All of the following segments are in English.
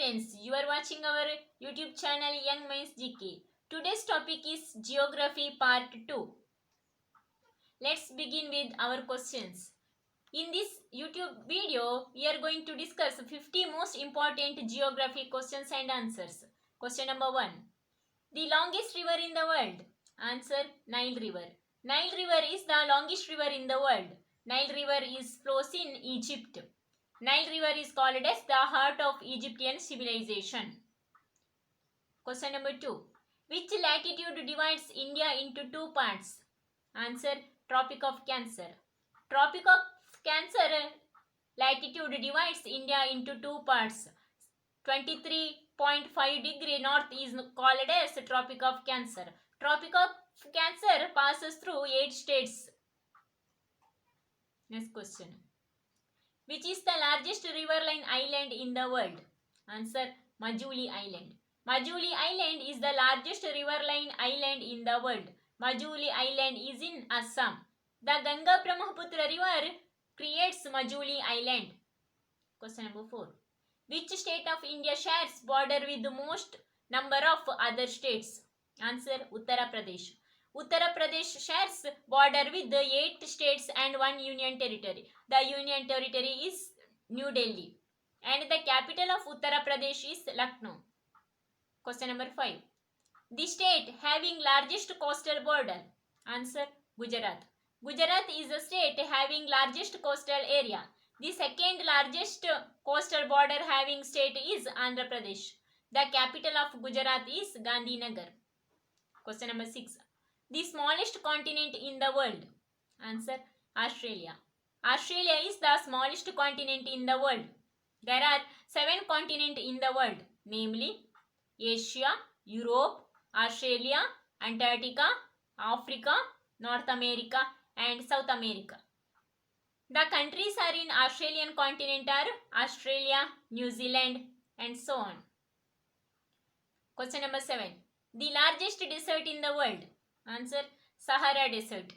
friends, you are watching our YouTube channel Young Minds GK. Today's topic is Geography Part 2. Let's begin with our questions. In this YouTube video, we are going to discuss 50 most important geography questions and answers. Question number 1. The longest river in the world? Answer: Nile River. Nile River is the longest river in the world. Nile River flows in Egypt. Nile River is called as the heart of Egyptian civilization. Question number 2. Which latitude divides India into two parts? Answer: Tropic of Cancer. Tropic of Cancer latitude divides India into two parts. 23.5 degree north is called as Tropic of Cancer. Tropic of Cancer passes through 8 states. Next question. Which is the largest riverine island in the world? Answer: Majuli Island. Majuli Island is the largest riverine island in the world. Majuli Island is in Assam. The Ganga Brahmaputra river creates Majuli Island. Question number 4. Which state of India shares border with the most number of other states? Answer: Uttara Pradesh. Uttara Pradesh shares border with 8 states and 1 union territory. The union territory is New Delhi and the capital of Uttara Pradesh is Lucknow. Question number 5. The state having largest coastal border? Answer: Gujarat. Gujarat is the state having largest coastal area. The second largest coastal border having state is Andhra Pradesh. The capital of Gujarat is Gandhinagar. Question number 6. The smallest continent in the world? Answer: Australia. Australia is the smallest continent in the world. There are 7 continents in the world, namely Asia, Europe, Australia, Antarctica, Africa, North America and South America. The countries are in Australian continent are Australia, New Zealand and so on. Question number 7. The largest desert in the world? Answer: Sahara Desert.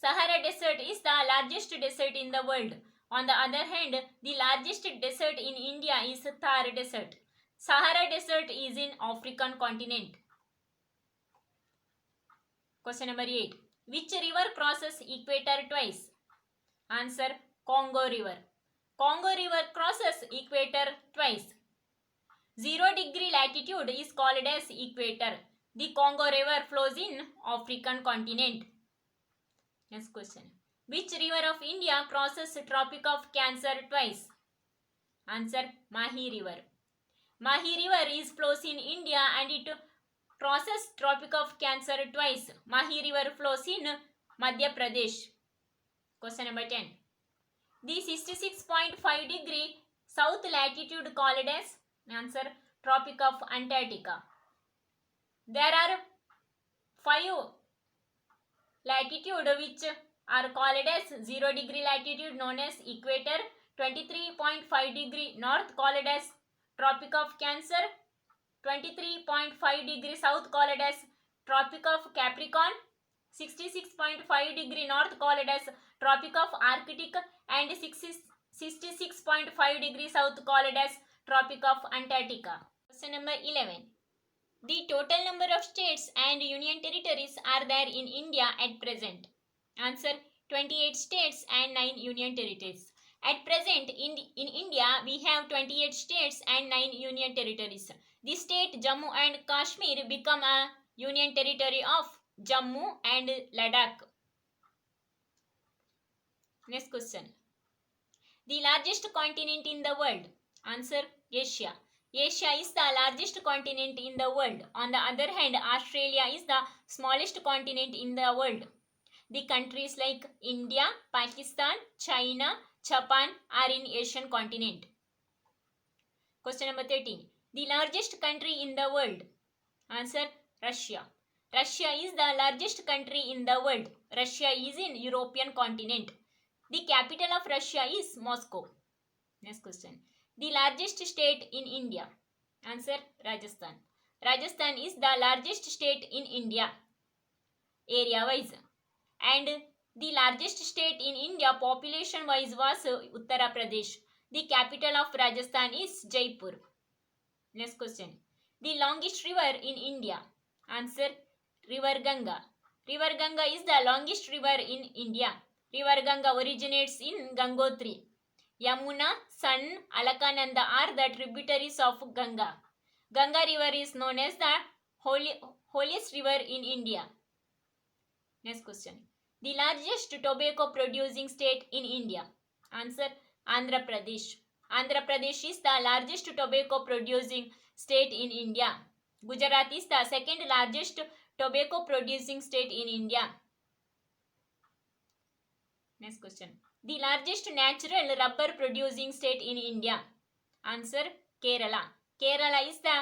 Sahara Desert is the largest desert in the world. On the other hand, the largest desert in India is Thar Desert. Sahara Desert is in African continent. Question number 8. Which river crosses equator twice? Answer: Congo River. Congo River crosses equator twice. 0 degree latitude is called as equator. The Congo River flows in African continent. Next question. Which river of India crosses Tropic of Cancer twice? Answer: Mahi River. Mahi River flows in India and it crosses Tropic of Cancer twice. Mahi River flows in Madhya Pradesh. Question number 10. The 66.5 degree south latitude called as? Answer: Tropic of Antarctica. There are 5 latitude which are called as 0 degree latitude known as equator, 23.5 degree north called as Tropic of Cancer, 23.5 degree south called as Tropic of Capricorn, 66.5 degree north called as Tropic of Arctic and 66.5 degree south called as Tropic of Antarctica. Question number 11. The total number of states and union territories are there in India at present? Answer: 28 states and 9 union territories. At present in India we have 28 states and 9 union territories. The state Jammu and Kashmir become a union territory of Jammu and Ladakh. Next question. The largest continent in the world? Answer: Asia. Asia is the largest continent in the world. On the other hand, Australia is the smallest continent in the world. The countries like India, Pakistan, China, Japan are in Asian continent. Question number 13. The largest country in the world? Answer: Russia. Russia is the largest country in the world. Russia is in European continent. The capital of Russia is Moscow. Next question. The largest state in India? Answer: Rajasthan. Rajasthan is the largest state in India area wise, and the largest state in India population wise was Uttara Pradesh. The capital of Rajasthan is Jaipur. Next question. The longest river in India. Answer, River Ganga. River Ganga is the longest river in India. River Ganga originates in Gangotri. Yamuna, Sun, Alakananda are the tributaries of Ganga. Ganga river is known as the holiest river in India. Next question. The largest tobacco producing state in India. Answer, Andhra Pradesh. Andhra Pradesh is the largest tobacco producing state in India. Gujarat is the second largest tobacco producing state in India. Next question. The largest natural rubber producing state in India. Answer, Kerala. Kerala is the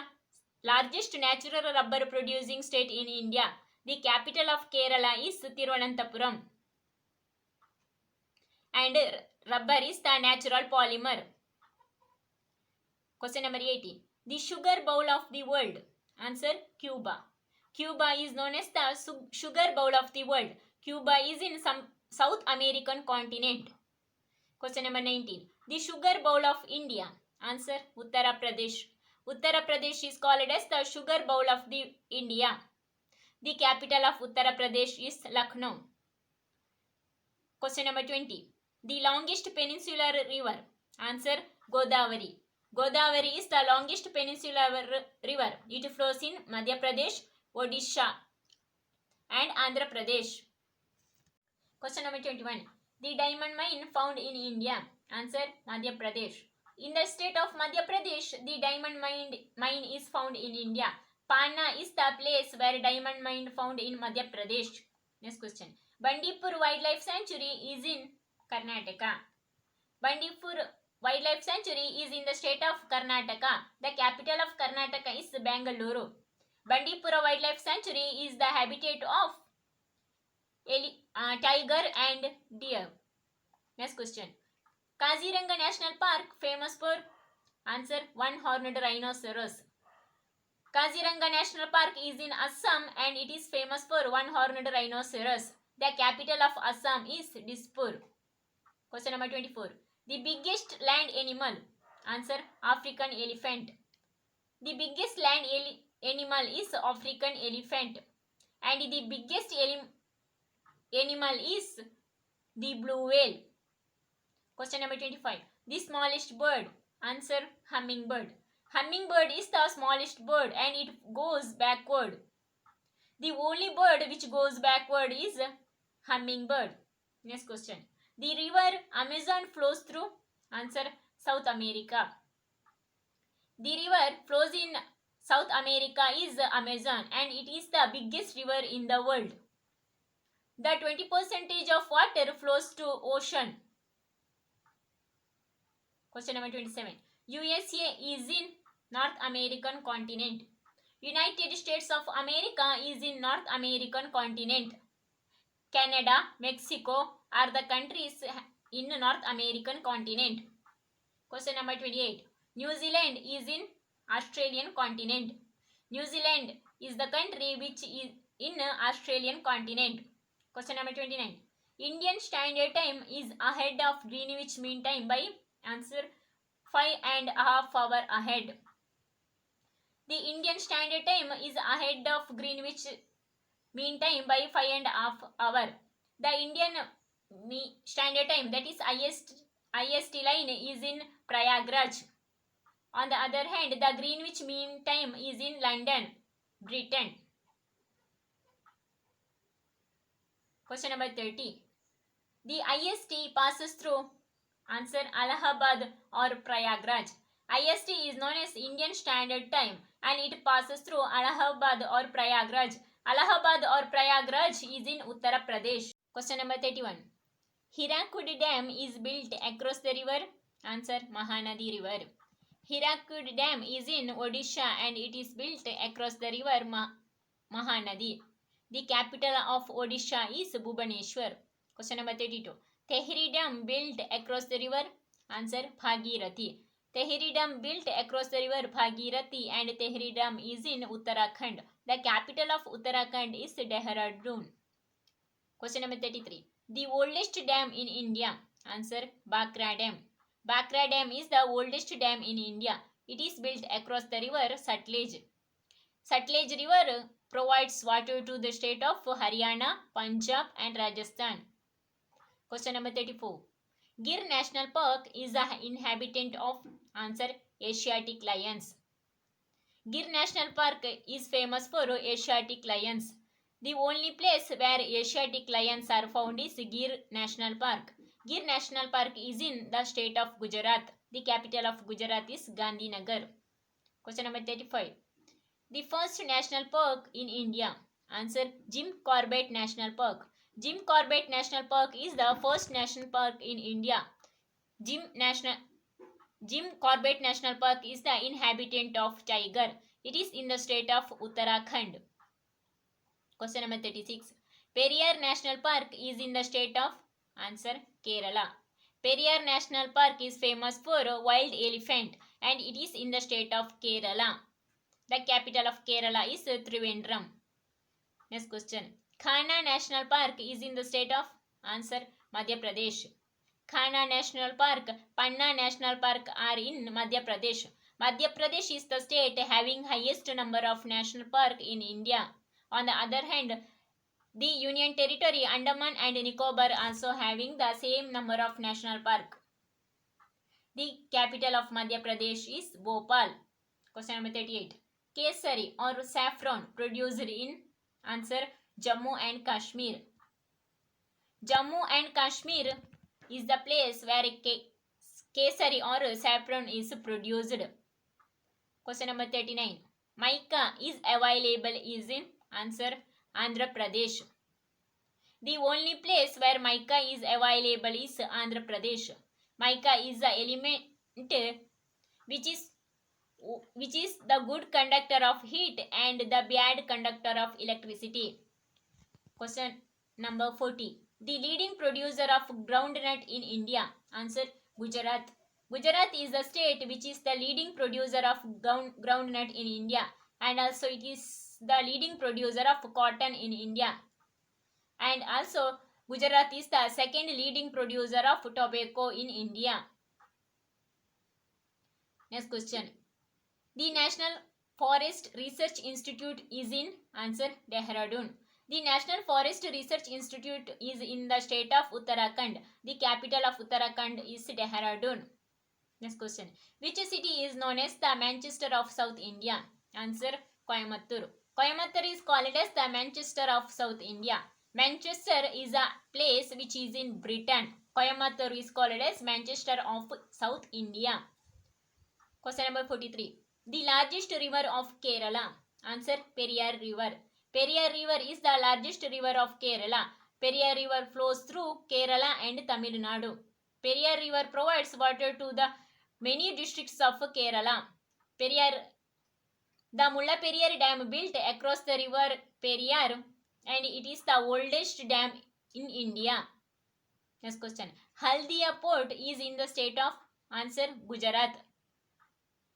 largest natural rubber producing state in India. The capital of Kerala is Thiruvananthapuram. And rubber is the natural polymer. Question number 80. The sugar bowl of the world. Answer, Cuba. Cuba is known as the sugar bowl of the world. Cuba is in some South American continent. Question number 19. The sugar bowl of India. Answer, Uttara Pradesh. Uttara Pradesh is called as the sugar bowl of the India. The capital of Uttara Pradesh is Lucknow. Question number 20. The longest peninsular river. Answer, Godavari. Godavari is the longest peninsular river. It flows in Madhya Pradesh, Odisha and Andhra Pradesh. Question number 21. The diamond mine found in India. Answer, Madhya Pradesh. In the state of Madhya Pradesh, the diamond mine is found in India. Panna is the place where diamond mine found in Madhya Pradesh. Next question. Bandipur Wildlife Sanctuary is in Karnataka. Bandipur Wildlife Sanctuary is in the state of Karnataka. The capital of Karnataka is Bangalore. Bandipura Wildlife Sanctuary is the habitat of tiger and deer. Next question. Kaziranga National Park famous for? Answer, one-horned rhinoceros. Kaziranga National Park is in Assam and it is famous for one-horned rhinoceros. The capital of Assam is Dispur. Question number 24. The biggest land animal. Answer, African elephant. The biggest land animal is African elephant. And the biggest animal is the blue whale. Question number 25. The smallest bird. Answer, hummingbird. Hummingbird is the smallest bird and it goes backward. The only bird which goes backward is hummingbird. Next question. The river Amazon flows through? Answer, South America. The river flows in South America is Amazon and it is the biggest river in the world. The 20% of water flows to ocean. Question number 27. USA is in North American continent. United States of America is in North American continent. Canada, Mexico are the countries in North American continent. Question number 28. New Zealand is in Australian continent. New Zealand is the country which is in Australian continent. Question number 29. Indian Standard Time is ahead of Greenwich Mean Time by? Answer, 5.5 hours ahead. The Indian Standard Time is ahead of Greenwich Mean Time by 5.5 hours. The Indian Standard Time, that is IST line, is in Prayagraj. On the other hand, the Greenwich Mean Time is in London, Britain. Question number 30. The IST passes through? Answer, Allahabad or Prayagraj. IST is known as Indian Standard Time and it passes through Allahabad or Prayagraj. Allahabad or Prayagraj is in Uttar Pradesh. Question number 31. Hirakud Dam is built across the river? Answer, Mahanadi River. Hirakud Dam is in Odisha and it is built across the river Mahanadi. The capital of Odisha is Bhubaneswar. Question number 32. Tehri Dam built across the river? Answer, Bhagirathi. Tehri Dam built across the river Bhagirathi and Tehri Dam is in Uttarakhand. The capital of Uttarakhand is Dehradun. Question number 33. The oldest dam in India? Answer, Bhakra Dam. Bhakra Dam is the oldest dam in India. It is built across the river Sutlej. Sutlej River provides water to the state of Haryana, Punjab and Rajasthan. Question number 34. Gir National Park is the inhabitant of answer Asiatic lions. Gir National Park is famous for Asiatic lions. The only place where Asiatic lions are found is Gir National Park. Gir National Park is in the state of Gujarat. The capital of Gujarat is Gandhinagar. Question number 35. The first national park in India. Answer Jim Corbett National Park. Jim Corbett National Park is the first national park in India. Jim Corbett National Park is the inhabitant of tiger. It is in the state of Uttarakhand. Question number 36. Periyar National Park is in the state of answer Kerala. Periyar National Park is famous for wild elephant and it is in the state of Kerala. The capital of Kerala is Trivandrum. Next question. Kanha National Park is in the state of answer Madhya Pradesh. Kanha National Park, Panna National Park are in Madhya Pradesh. Madhya Pradesh is the state having highest number of national park in India. On the other hand, the Union Territory Andaman and Nicobar also having the same number of national park. The capital of Madhya Pradesh is Bhopal. Question number 38. Kesari or saffron produced in answer Jammu and Kashmir. Jammu and Kashmir is the place where kesari or saffron is produced. Question number 39. Mica is available is in answer Andhra Pradesh. The only place where mica is available is Andhra Pradesh. Mica is the element which is the good conductor of heat and the bad conductor of electricity. Question number 40. The leading producer of groundnut in India. Answer Gujarat. Gujarat is the state which is the leading producer of groundnut in India and also it is the leading producer of cotton in India. And also Gujarat is the second leading producer of tobacco in India. Next question. The National Forest Research Institute is in answer Dehradun. The National Forest Research Institute is in the state of Uttarakhand. The capital of Uttarakhand is Dehradun. Next question. Which city is known as the Manchester of South India? Answer Coimbatore. Coimbatore is called as the Manchester of South India. Manchester is a place which is in Britain. Coimbatore is called as Manchester of South India. Question number 43. The largest river of Kerala. Answer Periyar River. Periyar River is the largest river of Kerala. Periyar River flows through Kerala and Tamil Nadu. Periyar River provides water to the many districts of Kerala. The Mullaperiyar Dam built across the river Periyar and it is the oldest dam in India. Next question. Haldia Port is in the state of answer Gujarat.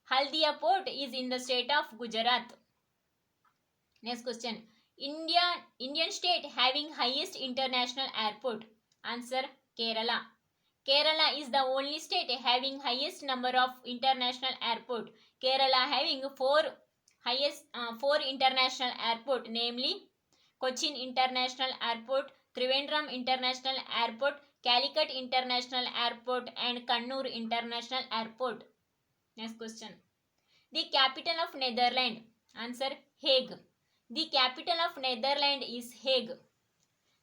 Haldia Port is in the state of Gujarat. Next question. Indian state having highest international airport. Answer Kerala. Kerala is the only state having highest number of international airport. Kerala having four international airport, namely Cochin International Airport, Trivandrum International Airport, Calicut International Airport and Kannur International Airport. Next question. The capital of Netherlands. Answer Hague. The capital of Netherlands is Hague.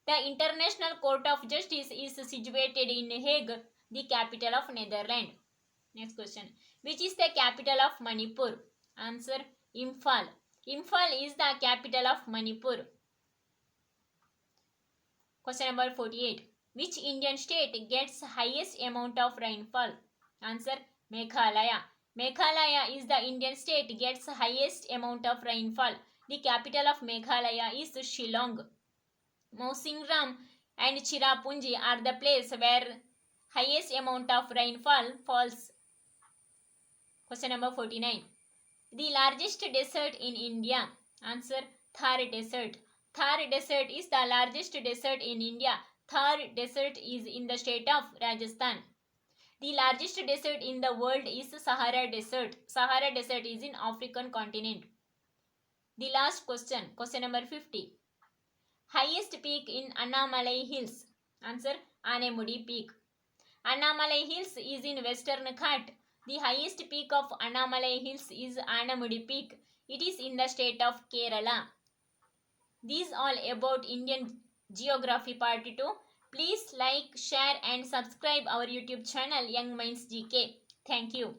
The International Court of Justice is situated in Hague, the capital of Netherlands. Next question. Which is the capital of Manipur? Answer Imphal. Imphal is the capital of Manipur. Question number 48. Which Indian state gets highest amount of rainfall? Answer Meghalaya. Meghalaya is the Indian state gets highest amount of rainfall. The capital of Meghalaya is Shillong. Mawsyngram and Cherrapunji are the place where highest amount of rainfall falls. Question number 49. The largest desert in India. Answer Thar Desert. Thar Desert is the largest desert in India. Thar Desert is in the state of Rajasthan. The largest desert in the world is Sahara Desert. Sahara Desert is in African continent. The last question, question number 50. Highest peak in Annamalai Hills. Answer, Anemudi Peak. Annamalai Hills is in Western Ghat. The highest peak of Annamalai Hills is Anamudi Peak. It is in the state of Kerala. These all about Indian Geography Part 2. Please like, share and subscribe our YouTube channel Young Minds GK. Thank you.